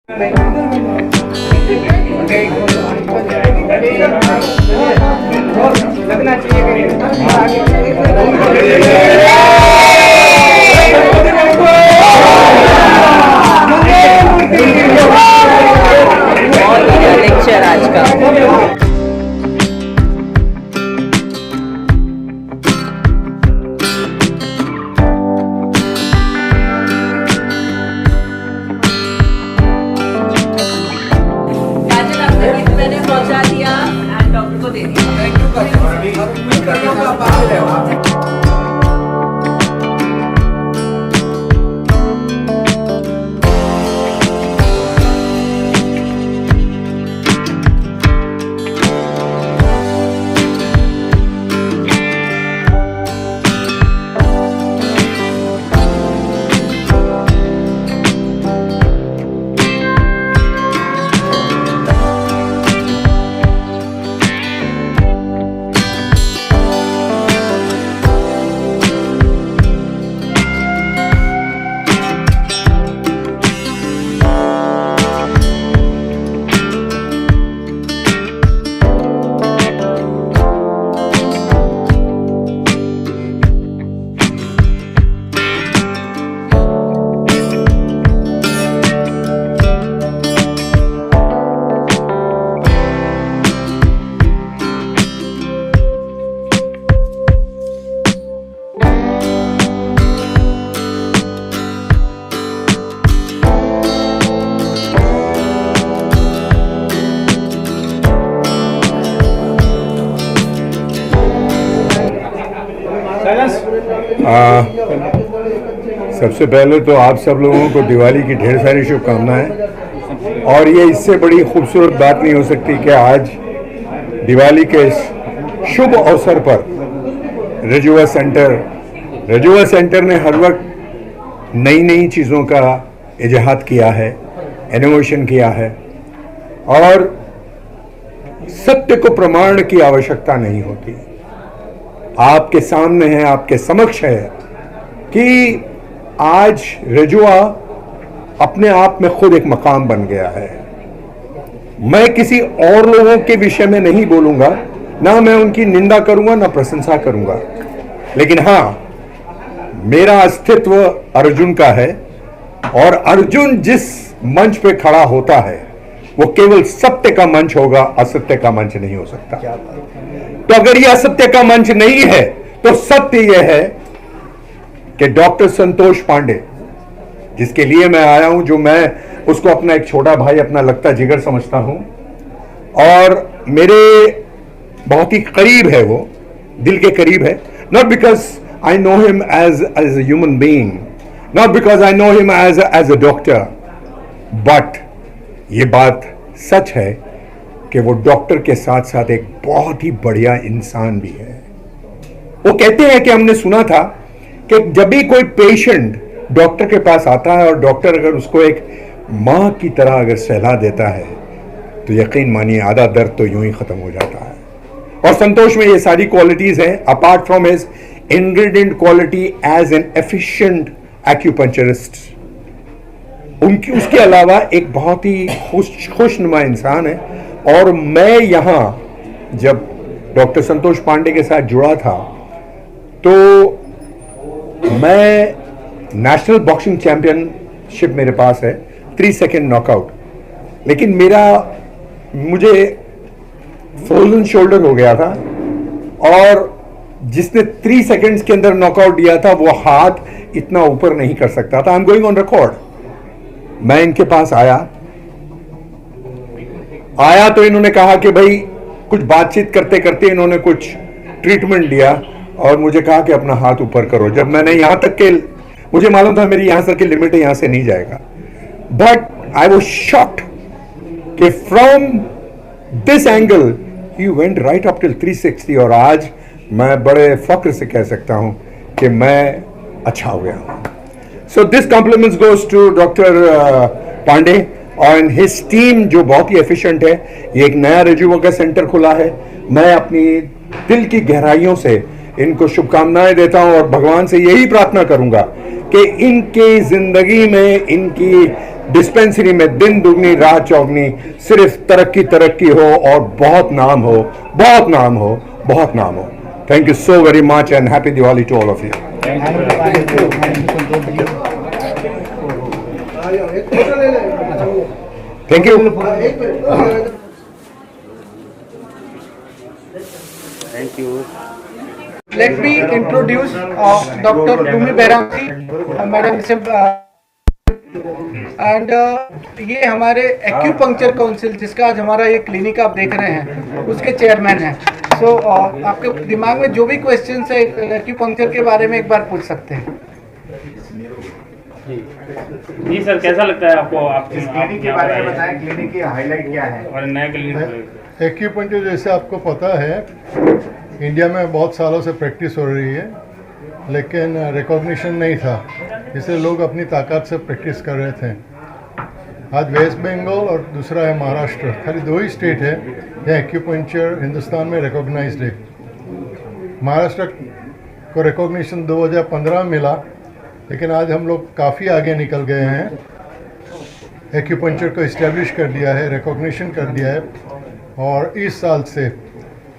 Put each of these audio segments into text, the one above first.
लगना चाहिए। लेक्चर आज का मैंने पहुंचा दिया एंड डॉक्टर को दे दिया। सबसे पहले तो आप सब लोगों को दिवाली की ढेर सारी शुभकामनाएं। और ये इससे बड़ी खूबसूरत बात नहीं हो सकती कि आज दिवाली के इस शुभ अवसर पर रजुआ सेंटर ने हर वक्त नई नई चीज़ों का इजाहाद किया है, इनोवेशन किया है। और सत्य को प्रमाण की आवश्यकता नहीं होती, आपके सामने है, आपके समक्ष है कि आज रजुआ अपने आप में खुद एक मकाम बन गया है। मैं किसी और लोगों के विषय में नहीं बोलूंगा, ना मैं उनकी निंदा करूंगा ना प्रशंसा करूंगा, लेकिन हां, मेरा अस्तित्व अर्जुन का है और अर्जुन जिस मंच पे खड़ा होता है वो केवल सत्य का मंच होगा, असत्य का मंच नहीं हो सकता। तो अगर यह असत्य का मंच नहीं है तो सत्य यह है कि डॉक्टर संतोष पांडे, जिसके लिए मैं आया हूं, जो मैं उसको अपना एक छोटा भाई, अपना लगता जिगर समझता हूं और मेरे बहुत ही करीब है, वो दिल के करीब है। Not because I know him as a human being, not because I know him as a doctor, but ये बात सच है कि वो डॉक्टर के साथ साथ एक बहुत ही बढ़िया इंसान भी है। वो कहते हैं कि हमने सुना था कि जब भी कोई पेशेंट डॉक्टर के पास आता है और डॉक्टर अगर उसको एक माँ की तरह अगर सलाह देता है तो यकीन मानिए आधा दर्द तो यूं ही खत्म हो जाता है। और संतोष में ये सारी क्वालिटीज हैं, apart from his ingredient quality as an efficient acupuncturist. उसके अलावा एक बहुत ही खुशनुमा इंसान है। और मैं यहाँ जब डॉक्टर संतोष पांडे के साथ जुड़ा था तो मैं नेशनल बॉक्सिंग चैंपियनशिप मेरे पास है, 3 सेकंड नॉकआउट, लेकिन मुझे फ्रोजन शोल्डर हो गया था और जिसने 3 सेकंड्स के अंदर नॉकआउट दिया था वो हाथ इतना ऊपर नहीं कर सकता था। I am going on record. मैं इनके पास आया तो इन्होंने कहा कि भाई, कुछ बातचीत करते करते इन्होंने कुछ ट्रीटमेंट दिया और मुझे कहा कि अपना हाथ ऊपर करो। जब मैंने यहां तक के, मुझे मालूम था मेरी यहां तक की लिमिट है, यहां से नहीं जाएगा, बट आई वाज शॉक्ड कि from this angle he went right up till 360। और आज मैं बड़े फख्र से कह सकता हूं कि मैं अच्छा हो गया हूं। So this compliments goes to doctor Pandey और हिज टीम जो बहुत ही एफिशिएंट है। ये एक नया रजुआ का सेंटर खुला है। मैं अपनी दिल की गहराइयों से इनको शुभकामनाएं देता हूं और भगवान से यही प्रार्थना करूंगा कि इनकी ज़िंदगी में, इनकी डिस्पेंसरी में दिन दुगनी रात चौगनी सिर्फ तरक्की तरक्की हो और बहुत नाम हो, बहुत नाम हो, बहुत नाम हो। Thank you so very much and happy Diwali to all of you. Thank you. Let me introduce Dr. Tumi Behramji, Madam and ये हमारे एक्यूपंक्चर काउंसिल, जिसका आज हमारा ये क्लिनिक आप देख रहे हैं, उसके चेयरमैन हैं। सो आपके दिमाग में जो भी क्वेश्चंस है एक्यूपंक्चर के बारे में एक बार पूछ सकते हैं। जी सर, कैसा लगता है आपको? आप इस क्लिनिक के बारे में बताएं, क्लिनिक की हाईलाइट क्या है? और नया क्लिनिक एक्यूपंक्चर जैसे आपको पता है इंडिया में बहुत सालों से प्रैक्टिस हो रही है, लेकिन रिकॉग्निशन नहीं था, इसलिए लोग अपनी ताकत से प्रैक्टिस कर रहे थे। आज वेस्ट बंगाल और दूसरा है महाराष्ट्र, खाली दो ही स्टेट है जहाँ एक्यूपंक्चर हिंदुस्तान में रिकॉग्नाइज्ड है। महाराष्ट्र को रिकॉग्निशन 2015 में मिला, लेकिन आज हम लोग काफ़ी आगे निकल गए हैं। एक्यूपंक्चर को इस्टेब्लिश कर दिया है, रिकॉग्निशन कर दिया है, और इस साल से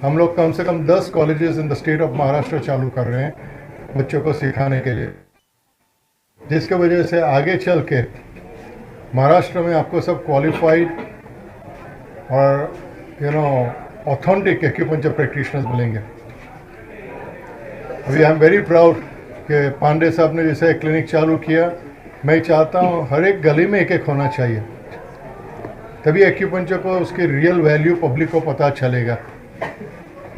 हम लोग कम से कम 10 colleges in the state of Maharashtra चालू कर रहे हैं बच्चों को सिखाने के लिए, जिसके वजह से आगे चल के महाराष्ट्र में आपको सब क्वालिफाइड और ऑथेंटिक एक्यूपंक्चर प्रैक्टिशनर्स मिलेंगे। अभी आई एम वेरी प्राउड कि पांडे साहब ने जैसे क्लिनिक चालू किया, मैं चाहता हूँ हर एक गली में एक एक होना चाहिए, तभी एक्यूपंक्चर को उसकी रियल वैल्यू पब्लिक को पता चलेगा।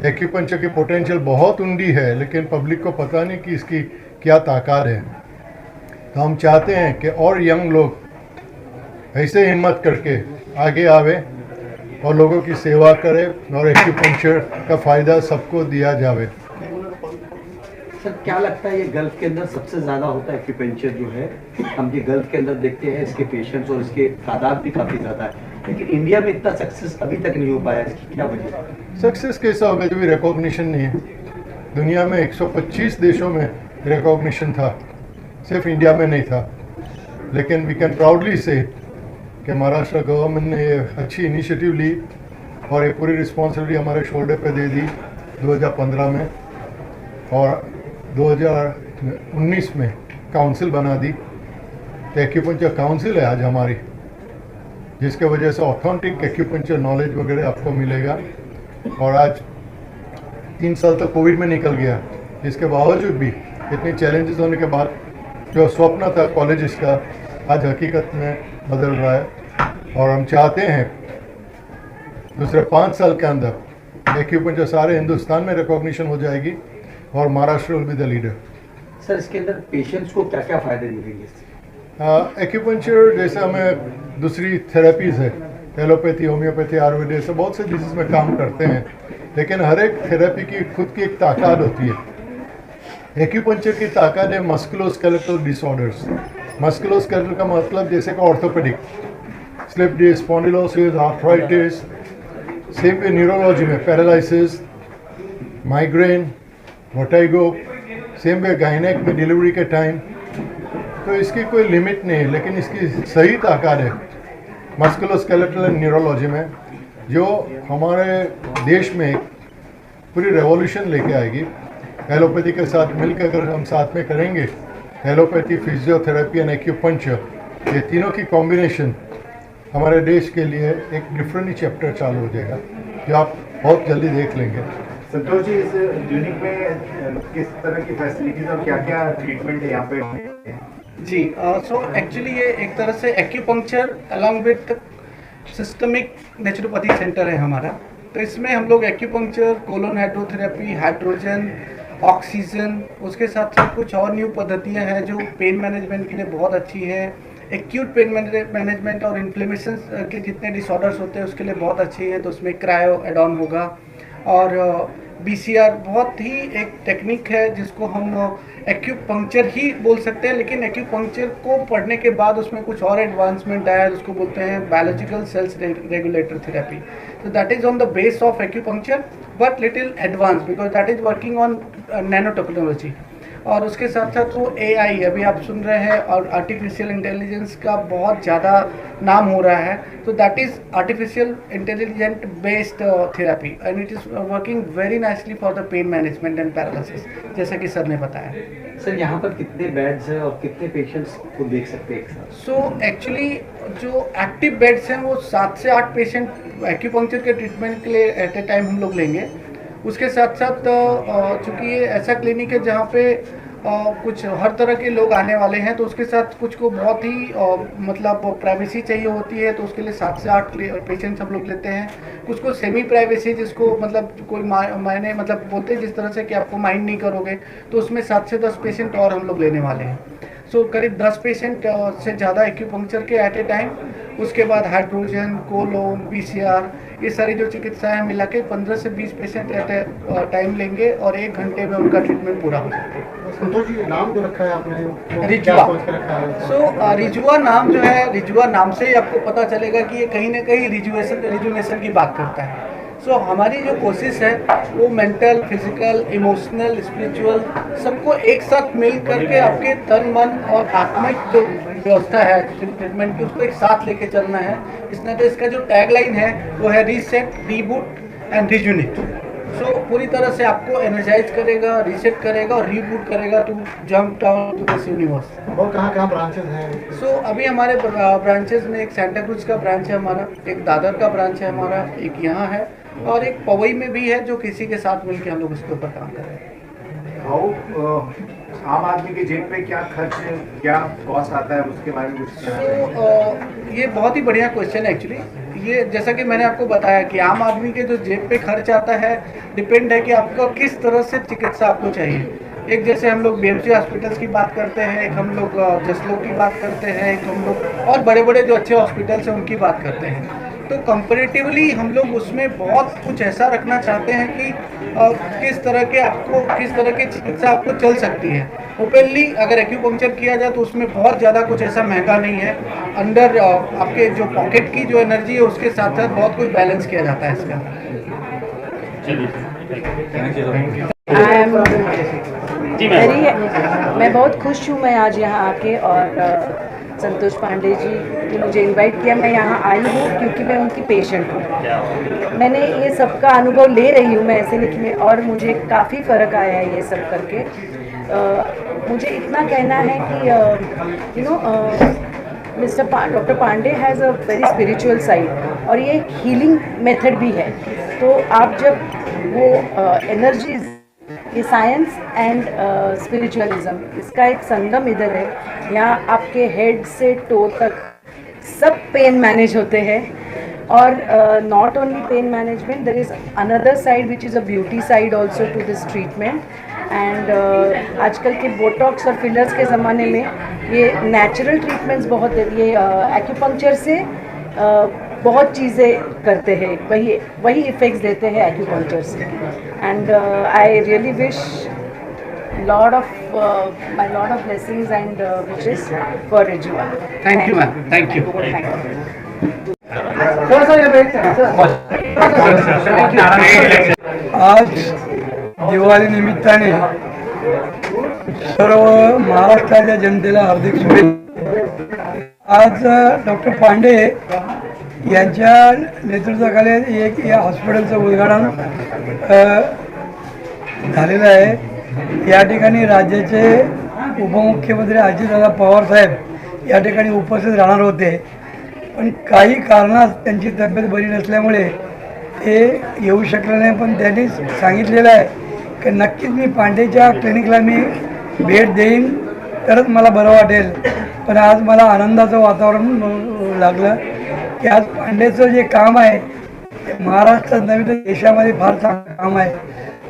एक्यूपंक्चर की पोटेंशियल बहुत उंडी है, लेकिन पब्लिक को पता नहीं कि इसकी क्या ताकत है। तो हम चाहते हैं कि और यंग लोग ऐसे हिम्मत करके आगे आवे और लोगों की सेवा करें और एक्यूपंक्चर का फ़ायदा सबको दिया जावे। सर, क्या लगता है ये गल्फ के अंदर सबसे ज़्यादा होता है एक्यूपंक्चर जो है? हम ये गल्फ के अंदर देखते हैं, इसके पेशेंट्स और इसके तादाद भी काफ़ी ज़्यादा है, लेकिन इंडिया में इतना सक्सेस अभी तक नहीं हो पाया, इसकी क्या वजह है? सक्सेस कैसा होगा जब भी रिकॉग्निशन नहीं है? दुनिया में 125 देशों में रिकॉग्निशन था, सिर्फ इंडिया में नहीं था। लेकिन वी कैन प्राउडली से कि महाराष्ट्र गवर्नमेंट ने ये अच्छी इनिशिएटिव ली और ये पूरी रिस्पॉन्सिबिलिटी हमारे शोल्डर पे दे दी 2015 में, और 2019 में काउंसिल बना दी। एक्यूपंक्चर काउंसिल है आज हमारी, जिसके वजह से ऑथेंटिक एक्यूपंक्चर नॉलेज वगैरह आपको मिलेगा। और आज 3 साल तक कोविड में निकल गया, इसके बावजूद भी इतने चैलेंजेस होने के बाद जो स्वप्न था कॉलेजेस का आज हकीकत में बदल रहा है। और हम चाहते हैं दूसरे 5 साल के अंदर एक्यूपंक्चर सारे हिंदुस्तान में रिकॉग्निशन हो जाएगी और Maharashtra will be the leader. Sir, इसके अंदर पेशेंट्स को क्या क्या फ़ायदे मिलेंगे इससे? एक्यूपंक्चर जैसे हमें दूसरी थेरेपीज़ है, एलोपैथी, होम्योपैथी, आयुर्वेद, ऐसे बहुत से डिजीज़ में काम करते हैं, लेकिन हर एक थेरेपी की खुद की एक ताकत होती है। एक्यूपंक्चर की ताकत है मस्कुलोस्केलेटल डिसऑर्डर्स। मस्कुलोस्केलेटल का मतलब जैसे कि orthopaedic, slip disc, spondylosis, arthritis, same way neurology में paralysis, migraine, vertigo, same way gynaec में डिलीवरी के टाइम। तो इसकी कोई लिमिट नहीं है, लेकिन इसकी सही ताकत है मस्कुलोस्केलेटल एंड न्यूरोलॉजी में, जो हमारे देश में पूरी रेवोल्यूशन लेके आएगी। एलोपैथी के साथ मिलकर अगर हम साथ में करेंगे, एलोपैथी, फिजियोथेरेपी एंड एक्यूपंक्चर, ये तीनों की कॉम्बिनेशन हमारे देश के लिए एक डिफरेंट ही चैप्टर चालू हो जाएगा, जो आप बहुत जल्दी देख लेंगे। संतोष जी, इस क्लिनिक में किस तरह की फैसिलिटीज और क्या क्या ट्रीटमेंट है यहाँ पे? जी, सो एक्चुअली ये एक तरह से acupuncture along with systemic naturopathy centre है हमारा। तो इसमें हम लोग acupuncture, colon hydrotherapy, hydrogen, oxygen, उसके साथ साथ कुछ और न्यू पद्धतियाँ हैं जो पेन मैनेजमेंट के लिए बहुत अच्छी है। एक्यूट पेन मैनेजमेंट और इन्फ्लेमेशन के जितने डिसऑर्डर्स होते हैं उसके लिए बहुत अच्छी है, तो उसमें क्रायो एड ऑन होगा। और बीसीआर बहुत ही एक टेक्निक है जिसको हम एक्यूपंक्चर ही बोल सकते हैं, लेकिन एक्यूपंक्चर को पढ़ने के बाद उसमें कुछ और एडवांसमेंट आया है, उसको बोलते हैं बायोलॉजिकल सेल्स रेगुलेटर थेरेपी। तो that is on the base of acupuncture but little advance because that is working on nano technology. और उसके साथ साथ वो AI अभी आप सुन रहे हैं और आर्टिफिशियल इंटेलिजेंस का बहुत ज़्यादा नाम हो रहा है, तो that is artificial intelligent based therapy and it is working very nicely for the pain management and paralysis, जैसा कि सर ने बताया। सर यहाँ पर कितने बेड्स हैं और कितने पेशेंट्स को देख सकते हैं एक साथ? सो एक्चुअली जो एक्टिव बेड्स हैं वो 7 से 8 पेशेंट एक्यूपंक्चर के ट्रीटमेंट के लिए एट ए टाइम हम लोग लेंगे। उसके साथ साथ चूँकि ये ऐसा क्लिनिक है जहाँ पे कुछ हर तरह के लोग आने वाले हैं, तो उसके साथ कुछ को बहुत ही मतलब प्राइवेसी चाहिए होती है, तो उसके लिए 7 से 8 पेशेंट्स हम लोग लेते हैं। कुछ को सेमी प्राइवेसी, जिसको मतलब कोई मायने मतलब बोलते हैं जिस तरह से कि आपको माइंड नहीं करोगे, तो उसमें 7 से 10 पेशेंट और हम लोग लेने वाले हैं। सो करीब 10 पेशेंट से ज़्यादा एक्यूपंक्चर के एट ए टाइम। उसके बाद हाइड्रोजन, कोलोन, PCR, ये सारी जो चिकित्साएं मिला के 15 से 20 पेशेंट एट ए टाइम लेंगे और 1 घंटे में उनका ट्रीटमेंट पूरा हो जाएगा। संतोष जी, नाम जो रखा है आपने, रिजुआ। सो रिजुआ नाम जो है, रिजुआ नाम से ही आपको पता चलेगा कि ये कहीं ना कहीं रिजुनेशन की बात करता है। सो हमारी जो कोशिश है वो मेंटल, फिजिकल, इमोशनल, स्पिरिचुअल सबको एक साथ मिल करके आपके तन, मन और आत्मिक जो व्यवस्था है ट्रीटमेंट की, उसको एक साथ लेके चलना है। इसका जो टैगलाइन है वो है रीसेट, रीबूट एंड रिजुनेट। सो पूरी तरह से आपको एनर्जाइज करेगा, रीसेट करेगा और रीबूट करेगा to jump down to this universe. और कहाँ ब्रांचेस हैं? सो अभी हमारे ब्रांचेस में एक सेंटा क्रूज का ब्रांच है हमारा, एक दादर का ब्रांच है हमारा, एक यहाँ है और एक पवई में भी है, जो किसी के साथ मिलकर हम लोग उसके ऊपर काम कर रहे हैं। आम आदमी के जेब पे क्या खर्च, क्या कॉस्ट आता है, उसके बारे में कुछ? ये बहुत ही बढ़िया क्वेश्चन है एक्चुअली। ये जैसा कि मैंने आपको बताया कि आम आदमी के जो जेब पे खर्च आता है डिपेंड है कि आपको किस तरह से चिकित्सा आपको चाहिए। एक जैसे हम लोग BMC हॉस्पिटल्स की बात करते हैं, एक हम लोग जसलोक की बात करते हैं, एक हम लोग और बड़े बड़े जो अच्छे हॉस्पिटल्स हैं उनकी बात करते हैं। तो कंपैरेटिवली हम लोग उसमें बहुत कुछ ऐसा रखना चाहते हैं कि किस तरह की चिकित्सा आपको चल सकती है। ओपनली अगर एक्यूपंक्चर किया जाए तो उसमें बहुत ज़्यादा कुछ ऐसा महंगा नहीं है। अंडर आपके जो पॉकेट की जो एनर्जी है उसके साथ साथ बहुत कुछ बैलेंस किया जाता है इसका। मैं बहुत खुश हूँ मैं आज यहाँ आके, और संतोष पांडे जी ने मुझे इनवाइट किया। मैं यहाँ आई हूँ क्योंकि मैं उनकी पेशेंट हूँ। मैंने ये सबका अनुभव ले रही हूँ मैं ऐसे लिखने, और मुझे काफ़ी फ़र्क आया है ये सब करके। मुझे इतना कहना है कि doctor Pandey has a very spiritual side, और ये एक हीलिंग मेथड भी है। तो आप जब वो एनर्जीज, ये साइंस एंड स्पिरिचुअलिज्म, इसका एक संगम इधर है। यहाँ आपके हेड से टो तक सब पेन मैनेज होते हैं, और not only pain management, there is another side which is a beauty side also to this treatment. And आजकल के बोटॉक्स और फिलर्स के ज़माने में ये नेचुरल ट्रीटमेंट्स बहुत है। ये एक्यूपंक्चर से बहुत चीज़ें करते हैं, वही इफ़ेक्ट्स देते हैं एक्यूपंक्चर से। And I really wish lot of blessings and wishes for Rijua. Thank you ma'am. Thank you. आज दिवाळी निमित्ताने सर्व महाराष्ट्राच्या जनतेला हार्दिक शुभेच्छा। आज डॉक्टर पांडे यांच्या नेतृत्वाखाली एक या हॉस्पिटलचं उद्घाटन झालेलं आहे। या ठिकाणी राज्याचे उपमुख्यमंत्री अजितदादा पवार साहेब या ठिकाणी उपस्थित राहणार होते, पण काही कारणास त्यांची तब्येत बरी नसल्यामुळे ते येऊ शकले नाही। पण त्यांनी सांगितलेलं आहे की नक्कीच मी पांडेच्या क्लिनिकला मी भेट देईन तरच मला बरं वाटेल। पण आज मला आनंदाचं वातावरण लागलं की आज पांडेचं जे काम आहे ते महाराष्ट्रात नव्हे तर देशामध्ये फार चांगलं काम आहे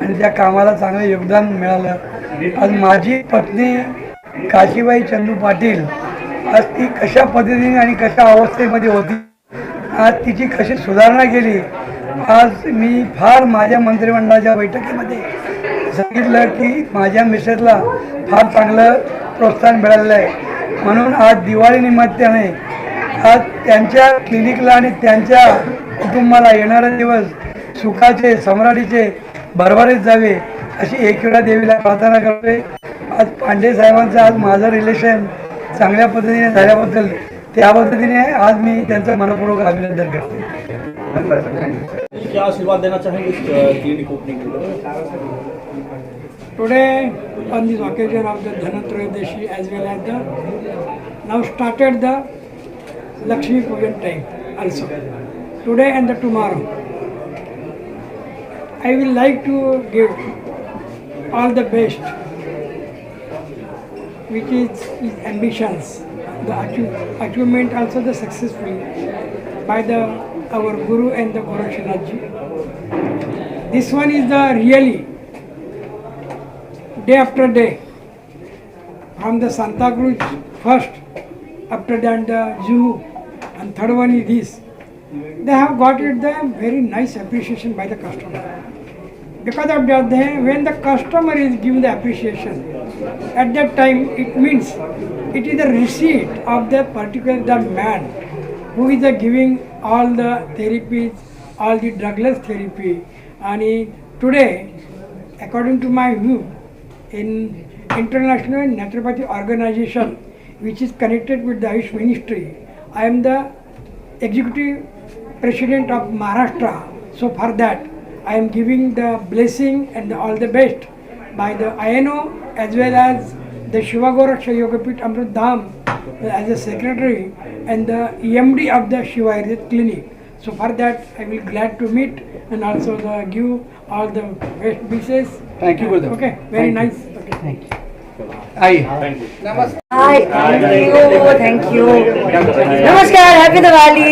आणि त्या कामाला चांगलं योगदान मिळालं। आज माझी पत्नी काशीबाई चंदू पाटील आज ती कशा पद्धतीने आणि कशा अवस्थेमध्ये होती, आज तिची कशी सुधारणा केली। आज मी फार माझ्या मंत्रिमंडळाच्या बैठकीमध्ये सांगितलं की माझ्या मिसेसला फार चांगलं प्रोत्साहन मिळालेलं आहे, म्हणून आज दिवाळी निमित्ताने आज त्यांच्या क्लिनिकला आणि त्यांच्या कुटुंबाला येणारे दिवस सुखाचे, सम्राटीचे, भरभरीत जावे अशी एकविरा देवीला प्रार्थना करतोय। आज पांडे साहेबांचं आज माझं रिलेशन चांगल्या पद्धतीने झाल्याबद्दल त्या पद्धतीने आज मी त्यांचं मनपूर्वक अभिनंदन करते. क्या आशीर्वाद देना चाहेंगे इस क्लिनिक ओपनिंग के लिए? Today, on this occasion of the Dhanatrayodashi as well as the now started the Lakshmi Pujan time also. Today and the tomorrow, I will like to give all the best, which is his ambitions, the achievement also the successful by the our Guru and the Gorakshanath Ji. This one is the really day after day, from the Santa Cruz first, after that the Juhu, and third one is this. They have got it the very nice appreciation by the customer. Because of that, when the customer is given the appreciation, at that time it means it is the receipt of the particular the man who is giving all the therapies, all the drugless therapy. And today, according to my view, in International Naturopathy Organization, which is connected with the Ayush Ministry, I am the Executive President of Maharashtra. So for that, I am giving the blessing and all the best by the INO as well as the Shiva Goraksha Yogapith Amrit Dham as a secretary and the EMD of the Shiva Ayurvedic Clinic. So for that, I will glad to meet and also give all the best wishes. Thank you, brother. Okay, very nice. Thank you. आइए. नमस्ते. Hi, thank you. नमस्कार, happy Diwali.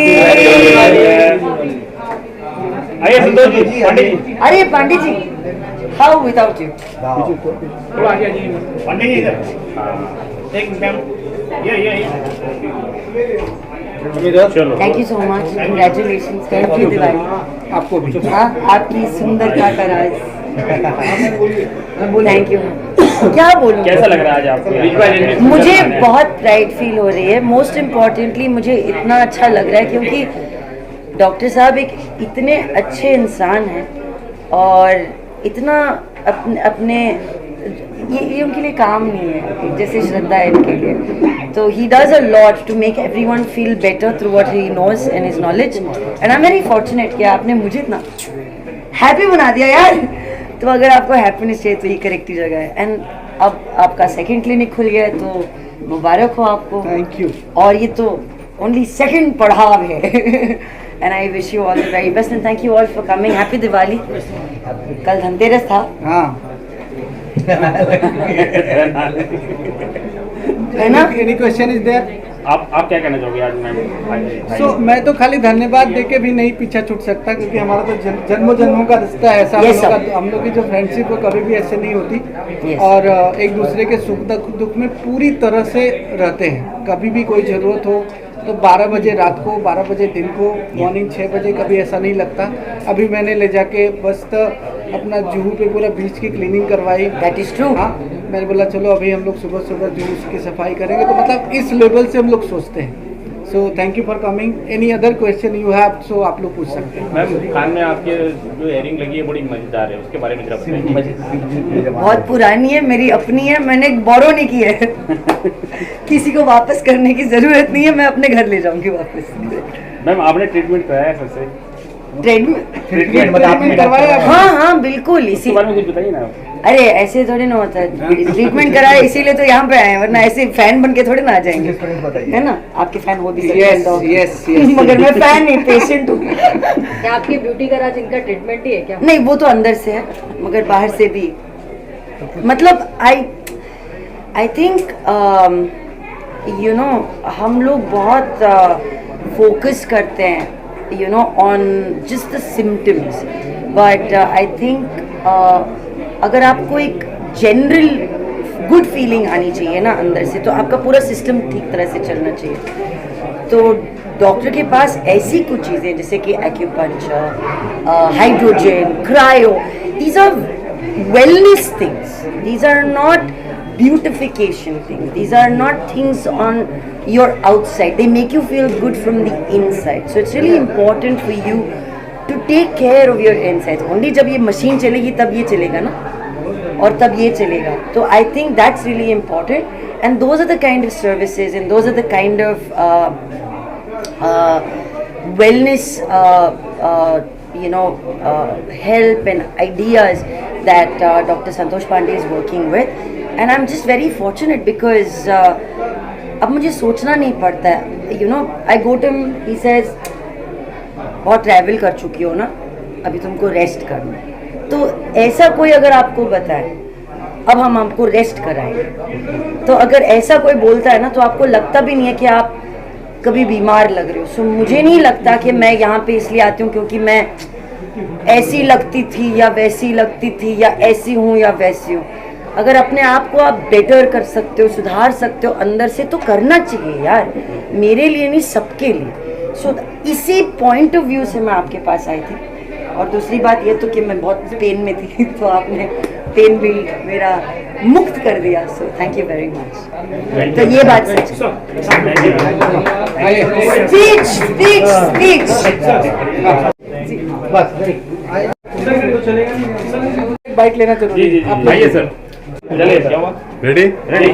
आइए संतोष जी, पंडित जी. अरे पंडित जी, how without you? पंडित जी इधर. एक ma'am. ये. चलो. Thank you so much. Congratulations. Thank you Diwali. आपको भी. हाँ, आपकी सुंदरता का राज. Thank you. क्या बोलूं? कैसा लग रहा है आज आपको? मुझे बहुत प्राइड फील हो रही है. मोस्ट इम्पॉर्टेंटली मुझे इतना अच्छा लग रहा है क्योंकि डॉक्टर साहब एक इतने अच्छे इंसान हैं और इतना अपने ये उनके लिए काम नहीं है जैसे श्रद्धा है इनके लिए. तो he does a lot to make everyone feel better through what he knows and his knowledge. And I am very fortunate कि आपने मुझे इतना हैप्पी बना दिया यार. तो अगर आपको हैप्पीनेस चाहिए तो ये करेक्ट ही जगह है. एंड अब आपका सेकंड क्लिनिक खुल गया है तो मुबारक हो आपको. Thank you. और ये तो ओनली सेकंड पड़ाव है. And I wish you all the very best and thank you all for coming. Happy Diwali. कल धनतेरस था. हाँ. है ना? Any question is there? आप क्या कहना चाहोगे आज मैम? So, मैं तो खाली धन्यवाद देके भी नहीं पीछा छूट सकता क्योंकि हमारा तो जन्मों जन्मों का रिश्ता है ऐसा. हम लोग की जो फ्रेंडशिप वो कभी भी ऐसे नहीं होती. और एक दूसरे के सुख दुख में पूरी तरह से रहते हैं. कभी भी कोई ज़रूरत हो तो 12 बजे रात को, 12 बजे दिन को, मॉर्निंग 6 बजे कभी ऐसा नहीं लगता. अभी मैंने ले जाके बस तो अपना जुहू पे पूरा बीच की क्लीनिंग करवाई. That is true. हाँ, मैंने बोला चलो अभी हम लोग सुबह सुबह जुहू की सफाई करेंगे. तो मतलब इस लेवल से हम लोग सोचते हैं. So thank you for coming. Any other question you have so आप लोग पूछ सकते हैं. मैम कान में आपके जो इयरिंग लगी है बड़ी मजेदार है, उसके बारे में जरा बताइए. बहुत पुरानी है, मेरी अपनी है, मैंने बोरो नहीं की है. किसी को वापस करने की जरूरत नहीं है. मैं अपने घर ले जाऊंगी वापस. मैम आपने ट्रीटमेंट कराया है सबसे? ट्रीटमेंट करवाया? हाँ बिल्कुल. इसी बारे में कुछ बताइए ना. अरे ऐसे थोड़ी ना होता है. ट्रीटमेंट कराया इसीलिए तो यहाँ पे आए हैं, वरना ऐसे फैन बन के थोड़ी ना आ जाएंगे. है ना? आपके फैन हो भी सकते हैं. यस. मगर मैं फैन नहीं, पेशेंट हूँ. क्या आपकी ब्यूटी का राज इनका ट्रीटमेंट ही है क्या? नहीं, वो तो अंदर से है मगर बाहर से भी. मतलब आई थिंक यू नो हम लोग बहुत फोकस करते हैं you know on just the symptoms, but I think अगर आपको एक जनरल गुड फीलिंग आनी चाहिए ना अंदर से, तो आपका पूरा सिस्टम ठीक तरह से चलना चाहिए. तो डॉक्टर के पास ऐसी कुछ चीज़ें जैसे कि acupuncture, hydrogen, cryo, these are wellness things. These are not beautification things. These are not things on your outside. They make you feel good from the inside. So it's really important for you to take care of your insides. Only जब ये machine चलेगी तब ये चलेगा ना. और तब ये चलेगा. तो I think that's really important and those are the kind of services and those are the kind of wellness help and ideas that Dr. Santosh Pandey is working with, and I'm just very fortunate because अब मुझे सोचना नहीं पड़ता है. I go to him, he says बहुत travel कर चुकी हो ना, अभी तुमको रेस्ट करना है. तो ऐसा कोई अगर आपको बताए अब हम आपको रेस्ट कराएंगे, तो अगर ऐसा कोई बोलता है ना तो आपको लगता भी नहीं है कि आप कभी बीमार लग रहे हो. सो मुझे नहीं लगता कि मैं यहाँ पे इसलिए आती हूँ क्योंकि मैं ऐसी लगती थी या वैसी लगती थी या ऐसी हूँ या वैसी हूँ. अगर अपने आप को आप बेटर कर सकते हो, सुधार सकते हो अंदर से, तो करना चाहिए यार. मेरे लिए नहीं, सबके लिए. सो इसी पॉइंट ऑफ व्यू से मैं आपके पास आई थी. और दूसरी बात ये तो कि मैं बहुत पेन में थी तो आपने पेन भी मेरा मुक्त कर दिया. So thank you very much. तो ये बात सच स्पीच स्पीच स्पीच बाइक लेना जरूरी जी है. आइए सर. चलिए क्या हुआ? Ready? Ready.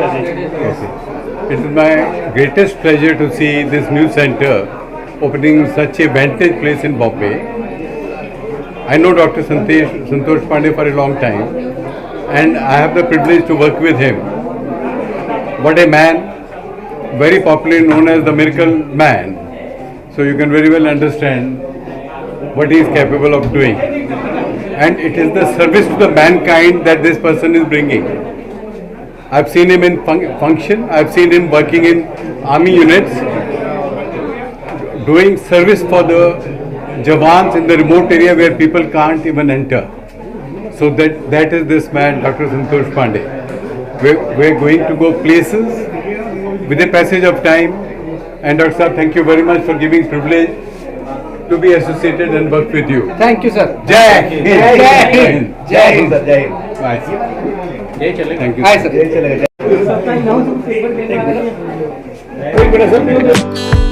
It is my greatest pleasure to see this new center opening such a vantage place in Bombay. I know Dr. Santosh Pandey for a long time, and I have the privilege to work with him. What a man, very popularly known as the Miracle Man. So you can very well understand what he is capable of doing. And it is the service to the mankind that this person is bringing. I've seen him in function, I've seen him working in army units, doing service for the Jawans in the remote area where people can't even enter. So that is this man, Dr. Santosh Pandey. We're going to go places with the passage of time. And Dr. Sir, thank you very much for giving privilege to be associated and work with you. Thank you sir. Jai Hind. Jai Hind. जय Hind sir, जय Hind. Bye. ये चलेगा. Thank you. Hi sir. जय चलेगा. एक minute sir.